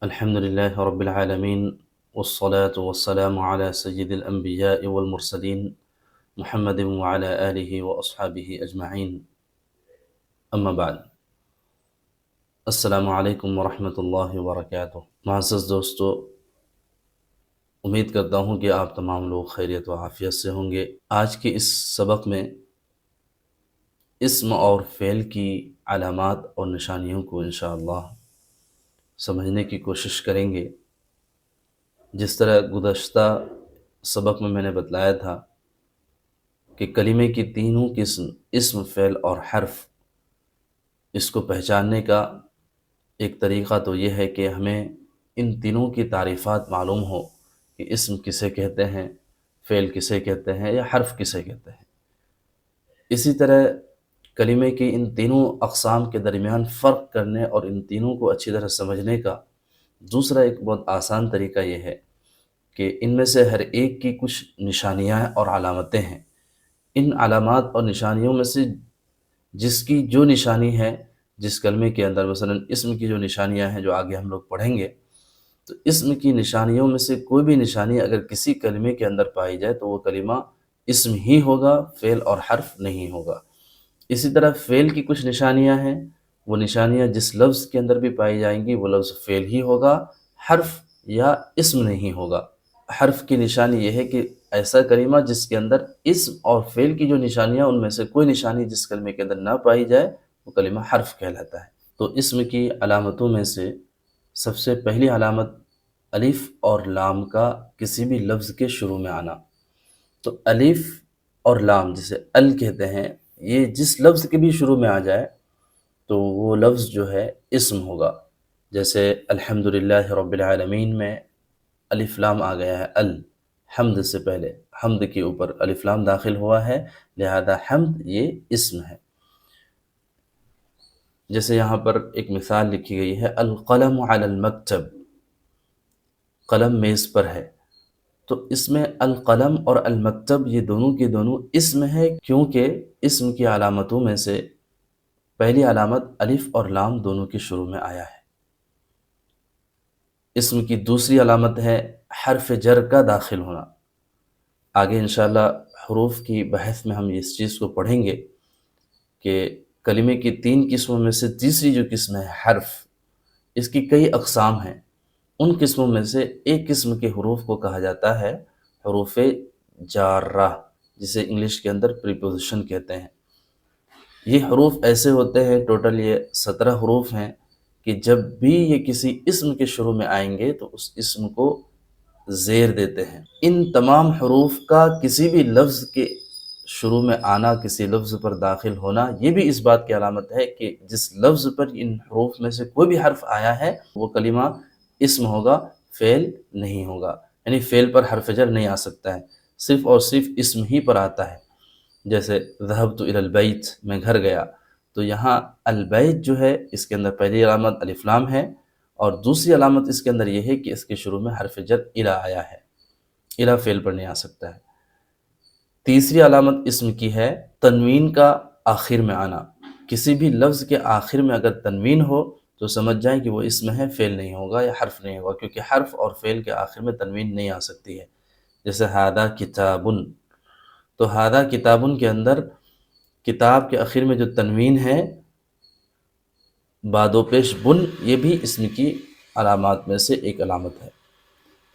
الحمد لله رب العالمين، والصلاة والسلام على سيد الأنبياء والمرسلين محمد وعلى آله وأصحابه أجمعين. أما بعد، السلام علیکم ورحمۃ اللہ وبرکاتہ. معزز دوستو، امید کرتا ہوں کہ آپ تمام لوگ خیریت و عافیت سے ہوں گے. آج کے اس سبق میں اسم اور فعل کی علامات اور نشانیوں کو انشاءاللہ سمجھنے کی کوشش کریں گے. جس طرح گزشتہ سبق میں نے بتلایا تھا کہ کلمے کی تینوں قسم اسم، فعل اور حرف، اس کو پہچاننے کا ایک طریقہ تو یہ ہے کہ ہمیں ان تینوں کی تعریفات معلوم ہو کہ اسم کسے کہتے ہیں، فعل کسے کہتے ہیں یا حرف کسے کہتے ہیں. اسی طرح کلمے کی ان تینوں اقسام کے درمیان فرق کرنے اور ان تینوں کو اچھی طرح سمجھنے کا دوسرا ایک بہت آسان طریقہ یہ ہے کہ ان میں سے ہر ایک کی کچھ نشانیاں اور علامتیں ہیں. ان علامات اور نشانیوں میں سے جس کی جو نشانی ہے، جس کلمے کے اندر، مثلا اسم کی جو نشانیاں ہیں جو آگے ہم لوگ پڑھیں گے، تو اسم کی نشانیوں میں سے کوئی بھی نشانی اگر کسی کلمے کے اندر پائی جائے تو وہ کلمہ اسم ہی ہوگا، فعل اور حرف نہیں ہوگا. اسی طرح فعل کی کچھ نشانیاں ہیں، وہ نشانیاں جس لفظ کے اندر بھی پائی جائیں گی وہ لفظ فعل ہی ہوگا، حرف یا اسم نہیں ہوگا. حرف کی نشانی یہ ہے کہ ایسا کلمہ جس کے اندر اسم اور فعل کی جو نشانیاں ان میں سے کوئی نشانی جس کلمے کے اندر نہ پائی جائے وہ کلمہ حرف کہلاتا ہے. تو اسم کی علامتوں میں سے سب سے پہلی علامت الف اور لام کا کسی بھی لفظ کے شروع میں آنا. تو الف اور لام جسے ال کہتے ہیں، یہ جس لفظ کے بھی شروع میں آ جائے تو وہ لفظ جو ہے اسم ہوگا. جیسے الحمدللہ رب العالمین میں الف لام آ گیا ہے، الحمد سے پہلے حمد کے اوپر الف لام داخل ہوا ہے، لہذا حمد یہ اسم ہے. جیسے یہاں پر ایک مثال لکھی گئی ہے، القلم علی المکتب، قلم میز پر ہے. تو اس میں القلم اور المکتب یہ دونوں کے دونوں اسم ہے، کیونکہ اسم کی علامتوں میں سے پہلی علامت الف اور لام دونوں کے شروع میں آیا ہے. اسم کی دوسری علامت ہے حرف جر کا داخل ہونا. آگے انشاءاللہ حروف کی بحث میں ہم اس چیز کو پڑھیں گے کہ کلمے کی تین قسموں میں سے تیسری جو قسم ہے حرف، اس کی کئی اقسام ہیں. ان قسموں میں سے ایک قسم کے حروف کو کہا جاتا ہے حروف جارہ، جسے انگلش کے اندر پریپوزیشن کہتے ہیں. یہ حروف ایسے ہوتے ہیں، ٹوٹل یہ 17 حروف ہیں، کہ جب بھی یہ کسی اسم کے شروع میں آئیں گے تو اس اسم کو زیر دیتے ہیں. ان تمام حروف کا کسی بھی لفظ کے شروع میں آنا، کسی لفظ پر داخل ہونا، یہ بھی اس بات کی علامت ہے کہ جس لفظ پر ان حروف میں سے کوئی بھی حرف آیا ہے وہ کلمہ اسم ہوگا، فعل نہیں ہوگا. یعنی فعل پر حرف جر نہیں آ سکتا ہے، صرف اور صرف اسم ہی پر آتا ہے. جیسے ذهبت الى البیت، میں گھر گیا، تو یہاں البیت جو ہے اس کے اندر پہلی علامت الف لام ہے، اور دوسری علامت اس کے اندر یہ ہے کہ اس کے شروع میں حرف جر الی آیا ہے، الی فعل پر نہیں آ سکتا ہے. تیسری علامت اسم کی ہے تنوین کا آخر میں آنا. کسی بھی لفظ کے آخر میں اگر تنوین ہو تو سمجھ جائیں کہ وہ اسم ہے، فعل نہیں ہوگا یا حرف نہیں ہوگا، کیونکہ حرف اور فعل کے آخر میں تنوین نہیں آ سکتی ہے. جیسے ھذا کتاب، تو ھذا کتاب کے اندر کتاب کے آخر میں جو تنوین ہے بعد و پیش بن، یہ بھی اسم کی علامات میں سے ایک علامت ہے.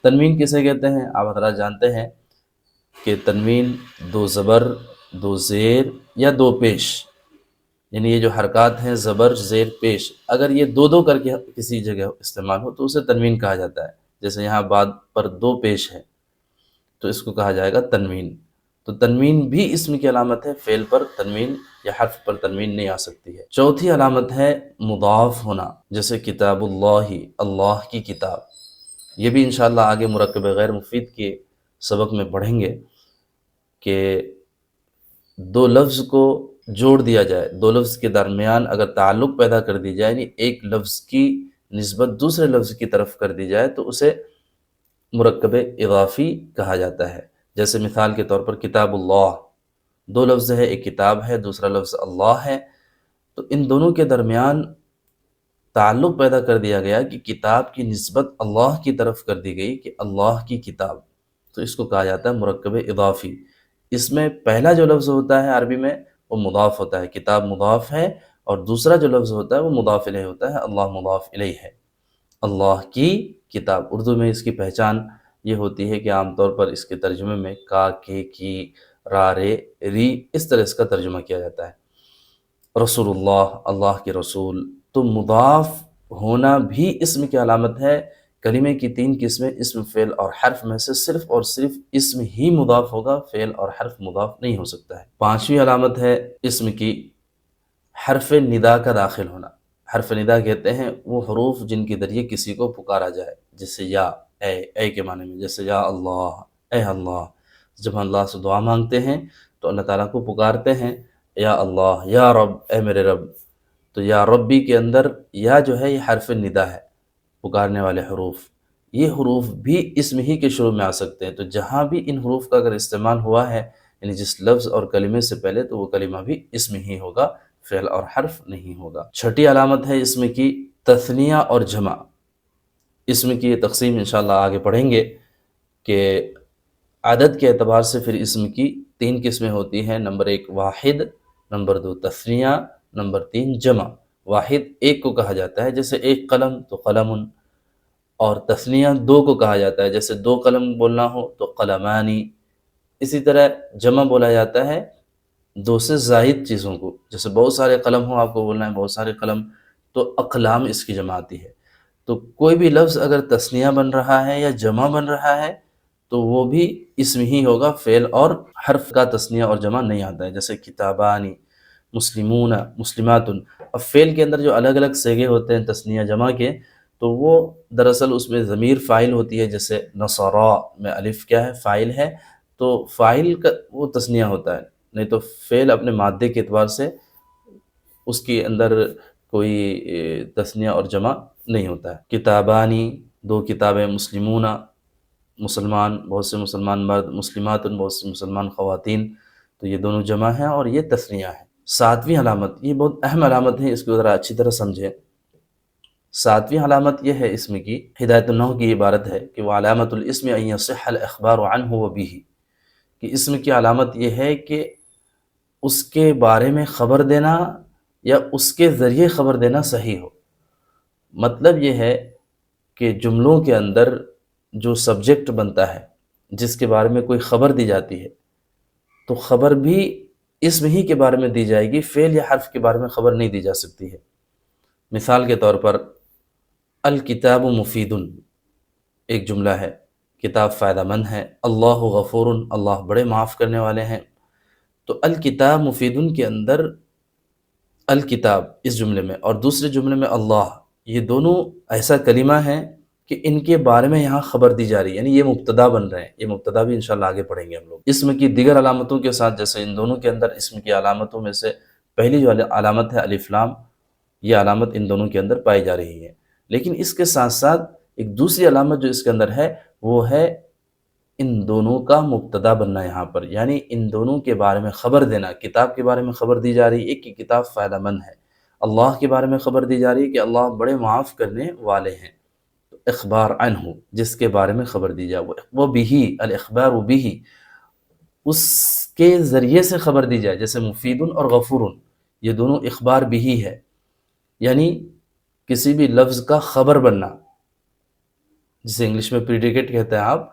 تنوین کسے کہتے ہیں؟ آپ حضرات جانتے ہیں کہ تنوین دو زبر، دو زیر یا دو پیش، یعنی یہ جو حرکات ہیں زبر زیر پیش، اگر یہ دو دو کر کے کسی جگہ استعمال ہو تو اسے تنوین کہا جاتا ہے. جیسے یہاں بعد پر دو پیش ہے تو اس کو کہا جائے گا تنوین. تو تنوین بھی اسم کی علامت ہے، فعل پر تنوین یا حرف پر تنوین نہیں آ سکتی ہے. چوتھی علامت ہے مضاف ہونا، جیسے کتاب اللہ، اللہ کی کتاب. یہ بھی انشاءاللہ آگے مرکب غیر مفید کے سبق میں پڑھیں گے کہ دو لفظ کو جوڑ دیا جائے، دو لفظ کے درمیان اگر تعلق پیدا کر دی جائے، یعنی ایک لفظ کی نسبت دوسرے لفظ کی طرف کر دی جائے تو اسے مرکب اضافی کہا جاتا ہے. جیسے مثال کے طور پر کتاب اللہ، دو لفظ ہے، ایک کتاب ہے، دوسرا لفظ اللہ ہے، تو ان دونوں کے درمیان تعلق پیدا کر دیا گیا کہ کتاب کی نسبت اللہ کی طرف کر دی گئی کہ اللہ کی کتاب، تو اس کو کہا جاتا ہے مرکب اضافی۔ اس میں پہلا جو لفظ ہوتا ہے عربی میں وہ مضاف ہوتا ہے، کتاب مضاف ہے، اور دوسرا جو لفظ ہوتا ہے وہ مضاف الیہ ہوتا ہے، اللہ مضاف الیہ ہے، اللہ کی کتاب۔ اردو میں اس کی پہچان یہ ہوتی ہے کہ عام طور پر اس کے ترجمے میں کا، کے، کی، را، رے، ری، اس طرح اس کا ترجمہ کیا جاتا ہے۔ رسول اللہ، اللہ کے رسول، تو مضاف ہونا بھی اسم کی علامت ہے۔ کلمے کی 3 قسمیں اسم، فعل اور حرف میں سے صرف اور صرف اسم ہی مضاف ہوگا، فعل اور حرف مضاف نہیں ہو سکتا ہے۔ 5ویں علامت ہے اسم کی حرف ندا کا داخل ہونا۔ حرف ندا کہتے ہیں وہ حروف جن کے ذریعے کسی کو پکارا جائے، جیسے یا، اے کے معنی میں، جیسے یا اللہ، اے اللہ۔ جب ہم اللہ سے دعا مانگتے ہیں تو اللہ تعالیٰ کو پکارتے ہیں یا اللہ، یا رب، اے میرے رب۔ تو یا ربی کے اندر یا جو ہے یہ حرف ندا ہے، پکارنے والے حروف۔ یہ حروف بھی اسم ہی کے شروع میں آ سکتے ہیں، تو جہاں بھی ان حروف کا اگر استعمال ہوا ہے، یعنی جس لفظ اور کلمے سے پہلے، تو وہ کلمہ بھی اسم ہی ہوگا، فعل اور حرف نہیں ہوگا۔ 6ٹھی علامت ہے اسم کی تثنیہ اور جمع۔ اسم کی یہ تقسیم انشاءاللہ آگے پڑھیں گے کہ عدد کے اعتبار سے پھر اسم کی 3 قسمیں ہوتی ہیں۔ نمبر 1 واحد، نمبر 2 تثنیہ، نمبر 3 جمع۔ واحد ایک کو کہا جاتا ہے، جیسے ایک قلم تو قلم، اور تثنیہ 2 کو کہا جاتا ہے، جیسے 2 قلم بولنا ہو تو قلمانی۔ اسی طرح جمع بولا جاتا ہے 2 سے زائد چیزوں کو، جیسے بہت سارے قلم ہوں، آپ کو بولنا ہے بہت سارے قلم، تو اقلام اس کی جمع آتی ہے۔ تو کوئی بھی لفظ اگر تثنیہ بن رہا ہے یا جمع بن رہا ہے تو وہ بھی اسم ہی ہوگا، فعل اور حرف کا تثنیہ اور جمع نہیں آتا ہے، جیسے کتابانی، مسلمون، مسلمات۔ اب فعل کے اندر جو الگ الگ صیغے ہوتے ہیں تثنیہ جمع کے، تو وہ دراصل اس میں ضمیر فاعل ہوتی ہے، جیسے نصرا میں الف کیا ہے؟ فاعل ہے، تو فاعل کا وہ تثنیہ ہوتا ہے، نہیں تو فعل اپنے مادے کے اعتبار سے اس کے اندر کوئی تثنیہ اور جمع نہیں ہوتا ہے۔ کتابانی 2 کتابیں، مسلمون مسلمان، بہت سے مسلمان مرد، مسلمات بہت سے مسلمان خواتین، تو یہ دونوں جمع ہیں اور یہ تثنیہ ہے۔ 7ویں علامت، یہ بہت اہم علامت ہے، اس کو ذرا اچھی طرح سمجھیں۔ 7ویں علامت یہ ہے اسم کی، ہدایت النحو کی عبارت ہے کہ وہ علامت الاسم ان یصح الاخبار عنہ وبہ، کہ اسم کی علامت یہ ہے کہ اس کے بارے میں خبر دینا یا اس کے ذریعے خبر دینا صحیح ہو۔ مطلب یہ ہے کہ جملوں کے اندر جو سبجیکٹ بنتا ہے، جس کے بارے میں کوئی خبر دی جاتی ہے، تو خبر بھی اسم ہی کے بارے میں دی جائے گی، فعل یا حرف کے بارے میں خبر نہیں دی جا سکتی ہے۔ مثال کے طور پر الکتاب مفید، ایک جملہ ہے، کتاب فائدہ مند ہے۔ اللہ غفور، اللہ بڑے معاف کرنے والے ہیں۔ تو الکتاب مفید کے اندر الکتاب اس جملے میں اور دوسرے جملے میں اللہ، یہ دونوں ایسا کلمہ ہیں کہ ان کے بارے میں یہاں خبر دی جا رہی ہے، یعنی یہ مبتدا بن رہے ہیں۔ یہ مبتدا بھی انشاءاللہ آگے پڑھیں گے ہم لوگ۔ اسم کی دیگر علامتوں کے ساتھ، جیسے ان دونوں کے اندر اسم کی علامتوں میں سے پہلی جو علامت ہے الف لام، یہ علامت ان دونوں کے اندر پائی جا رہی ہے۔ لیکن اس کے ساتھ ساتھ ایک دوسری علامت جو اس کے اندر ہے وہ ہے ان دونوں کا مبتدا بننا یہاں پر، یعنی ان دونوں کے بارے میں خبر دینا۔ کتاب کے بارے میں خبر دی جا رہی ہے کہ کتاب فائدہ مند ہے، اللہ کے بارے میں خبر دی جا رہی ہے کہ اللہ بڑے معاف کرنے والے ہیں۔ تو اخبار عنہ، جس کے بارے میں خبر دی جائے، وہ بھی الاخبار بھی، اس کے ذریعے سے خبر دی جائے، جیسے مفید اور غفور، یہ دونوں اخبار بھی ہے، یعنی کسی بھی لفظ کا خبر بننا، جسے انگلش میں پریڈیکیٹ کہتے ہیں آپ،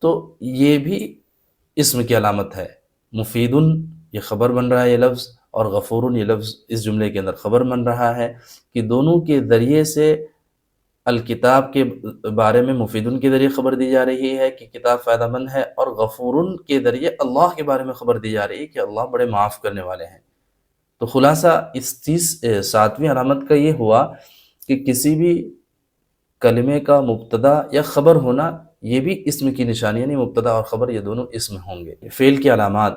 تو یہ بھی اسم کی علامت ہے۔ مفید یہ خبر بن رہا ہے یہ لفظ، اور غفور یہ لفظ اس جملے کے اندر خبر بن رہا ہے، کہ دونوں کے ذریعے سے الکتاب کے بارے میں مفید کے ذریعے خبر دی جا رہی ہے کہ کتاب فائدہ مند ہے، اور غفور کے ذریعے اللہ کے بارے میں خبر دی جا رہی ہے کہ اللہ بڑے معاف کرنے والے ہیں۔ تو خلاصہ اس 7ویں علامت کا یہ ہوا کہ کسی بھی کلمے کا مبتدا یا خبر ہونا یہ بھی اسم کی نشانی، یعنی مبتدا اور خبر یہ دونوں اسم ہوں گے۔ فعل کی علامات،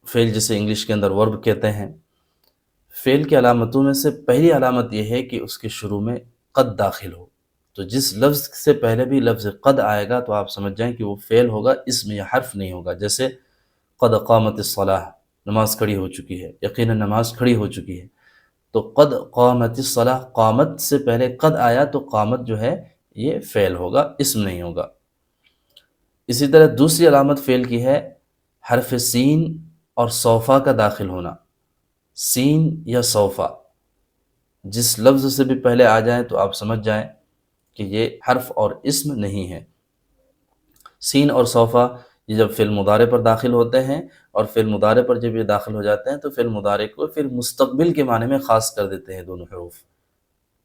فعل جسے انگلش کے اندر ورب کہتے ہیں، فعل کی علامتوں میں سے پہلی علامت یہ ہے کہ اس کے شروع میں قد داخل ہو۔ تو جس لفظ سے پہلے بھی لفظ قد آئے گا تو آپ سمجھ جائیں کہ وہ فعل ہوگا، اسم یا حرف نہیں ہوگا۔ جیسے قد قامت الصلاۃ، نماز کھڑی ہو چکی ہے، یقیناً نماز کھڑی ہو چکی ہے۔ تو قد قامت الصلاح، قامت سے پہلے قد آیا تو قامت جو ہے یہ فعل ہوگا، اسم نہیں ہوگا۔ اسی طرح دوسری علامت فعل کی ہے حرف سین اور صوفہ کا داخل ہونا۔ سین یا صوفہ جس لفظ سے بھی پہلے آ جائیں تو آپ سمجھ جائیں کہ یہ حرف اور اسم نہیں ہے۔ سین اور صوفہ یہ جب فعل مضارع پر داخل ہوتے ہیں، اور فعل مضارع پر جب یہ داخل ہو جاتے ہیں تو فعل مضارع کو پھر مستقبل کے معنی میں خاص کر دیتے ہیں دونوں حروف۔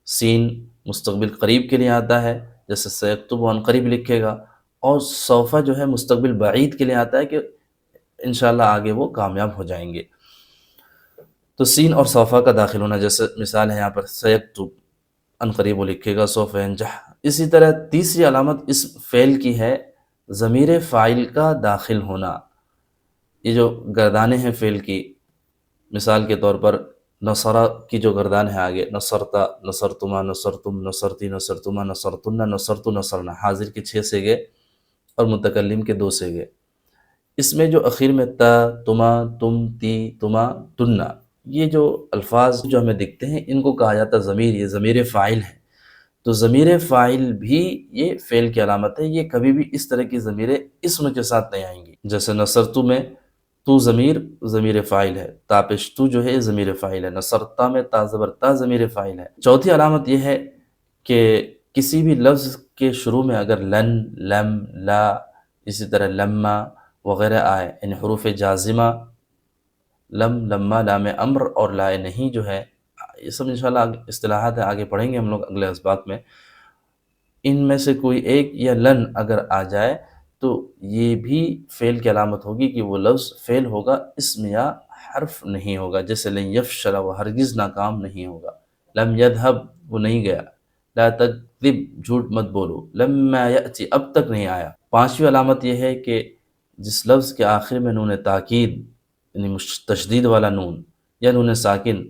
سین مستقبل قریب کے لیے آتا ہے، جیسے سیکتب عن قریب لکھے گا، اور صوفہ جو ہے مستقبل بعید کے لیے آتا ہے کہ انشاءاللہ آگے وہ کامیاب ہو جائیں گے۔ تو سین اور صوفہ کا داخل ہونا، جیسے مثال ہے یہاں پر سیکتب عن قریب وہ لکھے گا، سوف ینجح۔ اسی طرح تیسری علامت اس فعل کی ہے ضمیر فاعل کا داخل ہونا۔ یہ جو گردانیں ہیں فعل کی، مثال کے طور پر نصرہ کی جو گردان ہے آگے، نصرتا، نصرتما، نصرتم، نصرتی، نصرتما، نصرتن، نصرت، نصرنا، حاضر کے 6 صیغے اور متکلم کے 2 صیغے۔ اس میں جو اخیر میں تا، تما، تم، تی، تما، تننا، یہ جو الفاظ جو ہمیں دکھتے ہیں ان کو کہا جاتا ہے ضمیر، یہ ضمیر فاعل ہے۔ تو ضمیر فاعل بھی یہ فعل کی علامت ہے، یہ کبھی بھی اس طرح کی ضمیریں اسم کے ساتھ نہیں آئیں گی۔ جیسے نصرتو میں تو ضمیر فاعل ہے، تاپشتو جو ہے ضمیر فاعل ہے، نصرتا میں تا زبر تا ضمیر فاعل ہے۔ چوتھی علامت یہ ہے کہ کسی بھی لفظ کے شروع میں اگر لن، لم، لا، اسی طرح لما وغیرہ آئے، ان حروف جازمہ لم، لما، لام امر اور لائے نہیں جو ہے، یہ سب انشاءاللہ اصطلاحات ہیں، آگے پڑھیں گے ہم لوگ اگلے اسباق میں۔ ان میں سے کوئی ایک یا لن اگر آ جائے تو یہ بھی فعل کی علامت ہوگی کہ وہ لفظ فعل ہوگا، اسم یا حرف نہیں ہوگا۔ جیسے لن یفشل، وہ ہرگز ناکام نہیں ہوگا۔ لم یذهب، وہ نہیں گیا۔ لا تکذب، جھوٹ مت بولو۔ لما یأتی، اب تک نہیں آیا۔ پانچویں علامت یہ ہے کہ جس لفظ کے آخر میں نون تاکید یعنی تشدید والا نون یا نون ساکن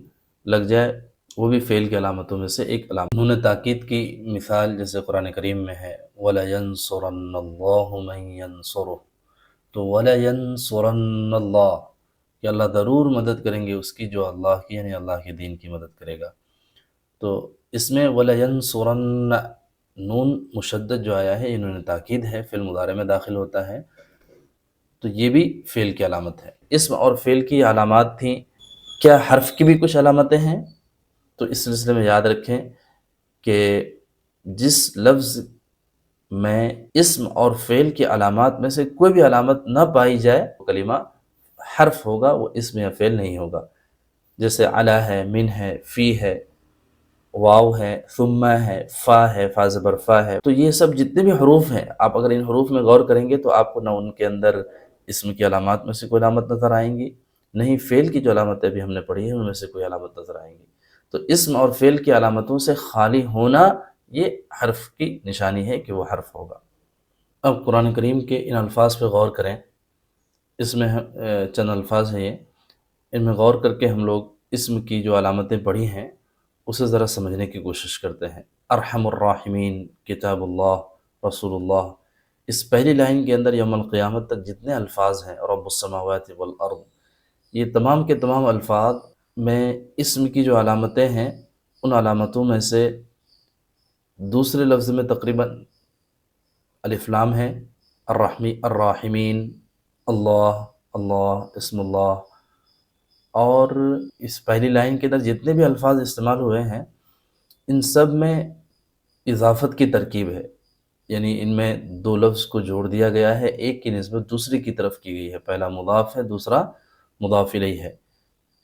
لگ جائے، وہ بھی فعل کی علامتوں میں سے ایک علامت۔ نون تاکید کی مثال جیسے قرآن کریم میں ہے وَلَيَنْصُرَنَّ اللَّهُ مَن يَنْصُرُهُ، تو وَلَيَنْصُرَنَّ اللَّهُ کہ اللہ ضرور مدد کریں گے اس کی جو اللہ کی یعنی اللہ کے دین کی مدد کرے گا۔ تو اس میں وَلَيَنْصُرَنَّ نون مشدد جو آیا ہے یہ نون تاکید ہے، فعل مضارع میں داخل ہوتا ہے، تو یہ بھی فعل کی علامت ہے۔ اسم اور فعل کی علامات تھیں۔ کیا حرف کی بھی کچھ علامتیں ہیں؟ تو اس سلسلے میں یاد رکھیں کہ جس لفظ میں اسم اور فعل کی علامات میں سے کوئی بھی علامت نہ پائی جائے وہ کلمہ حرف ہوگا، وہ اسم یا فعل نہیں ہوگا۔ جیسے علی ہے، من ہے، فی ہے، واو ہے، ثم ہے، فا ہے، فا زبر فا ہے۔ تو یہ سب جتنے بھی حروف ہیں، آپ اگر ان حروف میں غور کریں گے تو آپ کو نہ ان کے اندر اسم کی علامات میں سے کوئی علامت نظر آئیں گی، نہیں فعل کی جو علامتیں بھی ہم نے پڑھی ہیں ان میں سے کوئی علامت نظر آئیں گی۔ تو اسم اور فعل کی علامتوں سے خالی ہونا یہ حرف کی نشانی ہے کہ وہ حرف ہوگا۔ اب قرآن کریم کے ان الفاظ پہ غور کریں۔ اس میں چند الفاظ ہیں یہ، ان میں غور کر کے ہم لوگ اسم کی جو علامتیں پڑھی ہیں اسے ذرا سمجھنے کی کوشش کرتے ہیں۔ ارحم الراحمین، کتاب اللہ، رسول اللہ، اس پہلی لائن کے اندر یوم القیامت تک جتنے الفاظ ہیں، رب السماوات والارض، یہ تمام کے تمام الفاظ میں اسم کی جو علامتیں ہیں ان علامتوں میں سے دوسرے لفظ میں تقریباً الف لام ہے، الراحمین، اللہ، اللہ، اسم اللہ، اور اس پہلی لائن کے اندر جتنے بھی الفاظ استعمال ہوئے ہیں ان سب میں اضافت کی ترکیب ہے، یعنی ان میں دو لفظ کو جوڑ دیا گیا ہے، ایک کی نسبت دوسری کی طرف کی گئی ہے، پہلا مضاف ہے، دوسرا مضاف الیہ ہے۔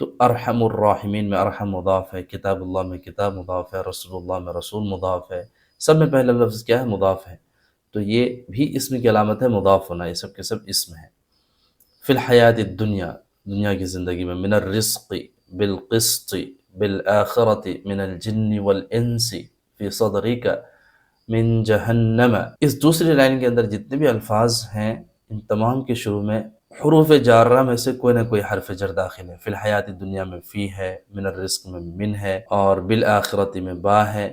تو ارحم الراحمین میں ارحم مضاف ہے، کتاب اللہ میں کتاب مضاف ہے، رسول اللہ میں رسول مضاف ہے، سب میں پہلا لفظ کیا ہے؟ مضاف ہے۔ تو یہ بھی اسم کی علامت ہے مضاف ہونا، یہ سب کے سب اسم ہے۔ فی الحیات الدنیا، دنیا کی زندگی میں، من الرزق بالقسط بالآخرت من الجن والانس فی صدرک من جہنم، اس دوسری لائن کے اندر جتنے بھی الفاظ ہیں ان تمام کے شروع میں حروف جارہ میں سے کوئی نہ کوئی حرف جر داخل ہے۔ فی الحیات دنیا میں فی ہے، من الرزق میں من ہے، اور بالآخرت میں با ہے،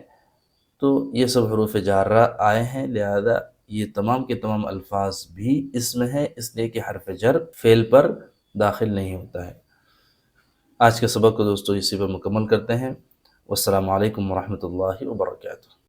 تو یہ سب حروف جارہ آئے ہیں، لہذا یہ تمام کے تمام الفاظ بھی اسم ہے، اس لیے کہ حرف جر فعل پر داخل نہیں ہوتا ہے۔ آج کے سبق کو دوستو اسی پر مکمل کرتے ہیں۔ والسلام علیکم ورحمۃ اللہ وبرکاتہ۔